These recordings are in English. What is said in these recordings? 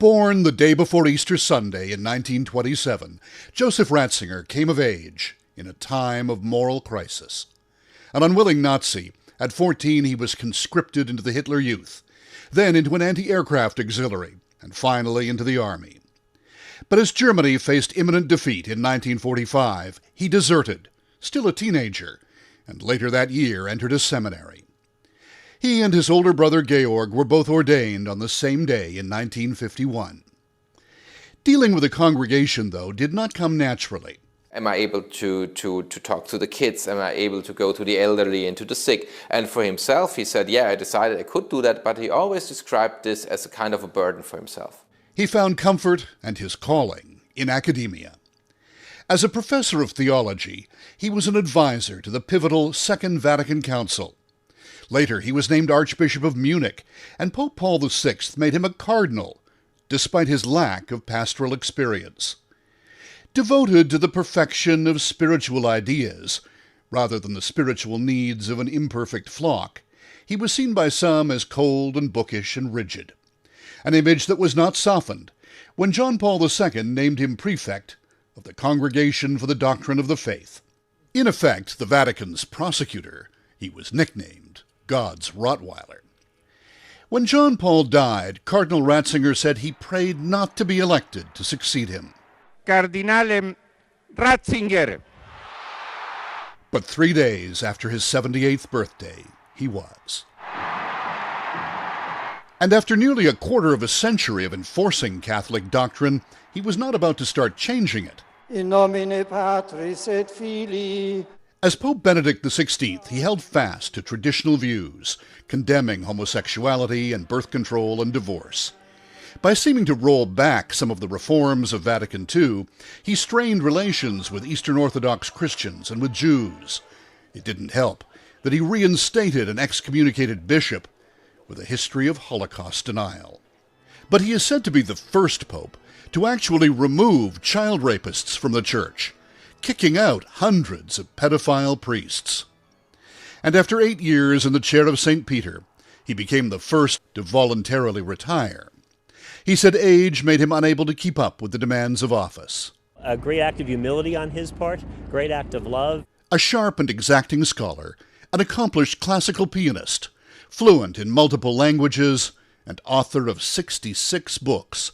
Born the day before Easter Sunday in 1927, Joseph Ratzinger came of age in a time of moral crisis. An unwilling Nazi, at 14 he was conscripted into the Hitler Youth, then into an anti-aircraft auxiliary, and finally into the army. But as Germany faced imminent defeat in 1945, he deserted, still a teenager, and later that year entered a seminary. He and his older brother Georg were both ordained on the same day in 1951. Dealing with a congregation, though, did not come naturally. Am I able to talk to the kids? Am I able to go to the elderly and to the sick? And for himself, he said, yeah, I decided I could do that, but he always described this as a kind of a burden for himself. He found comfort and his calling in academia. As a professor of theology, he was an advisor to the pivotal Second Vatican Council. Later, he was named Archbishop of Munich, and Pope Paul VI made him a cardinal, despite his lack of pastoral experience. Devoted to the perfection of spiritual ideas, rather than the spiritual needs of an imperfect flock, he was seen by some as cold and bookish and rigid, an image that was not softened when John Paul II named him prefect of the Congregation for the Doctrine of the Faith. In effect, the Vatican's prosecutor, he was nicknamed God's Rottweiler. When John Paul died, Cardinal Ratzinger said he prayed not to be elected to succeed him. Cardinale Ratzinger. But 3 days after his 78th birthday, he was. And after nearly a quarter of a century of enforcing Catholic doctrine, he was not about to start changing it. In nomine Patris et Filii. As Pope Benedict XVI, he held fast to traditional views, condemning homosexuality and birth control and divorce. By seeming to roll back some of the reforms of Vatican II, he strained relations with Eastern Orthodox Christians and with Jews. It didn't help that he reinstated an excommunicated bishop with a history of Holocaust denial. But he is said to be the first pope to actually remove child rapists from the church, kicking out hundreds of pedophile priests. And after 8 years in the chair of St. Peter, he became the first to voluntarily retire. He said age made him unable to keep up with the demands of office. A great act of humility on his part, great act of love. A sharp and exacting scholar, an accomplished classical pianist, fluent in multiple languages, and author of 66 books,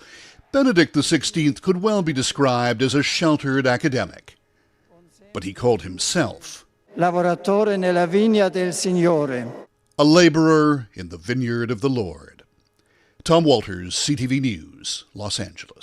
Benedict XVI could well be described as a sheltered academic. But he called himself Lavoratore nella vigna del Signore. A laborer in the vineyard of the Lord. Tom Walters, CTV News, Los Angeles.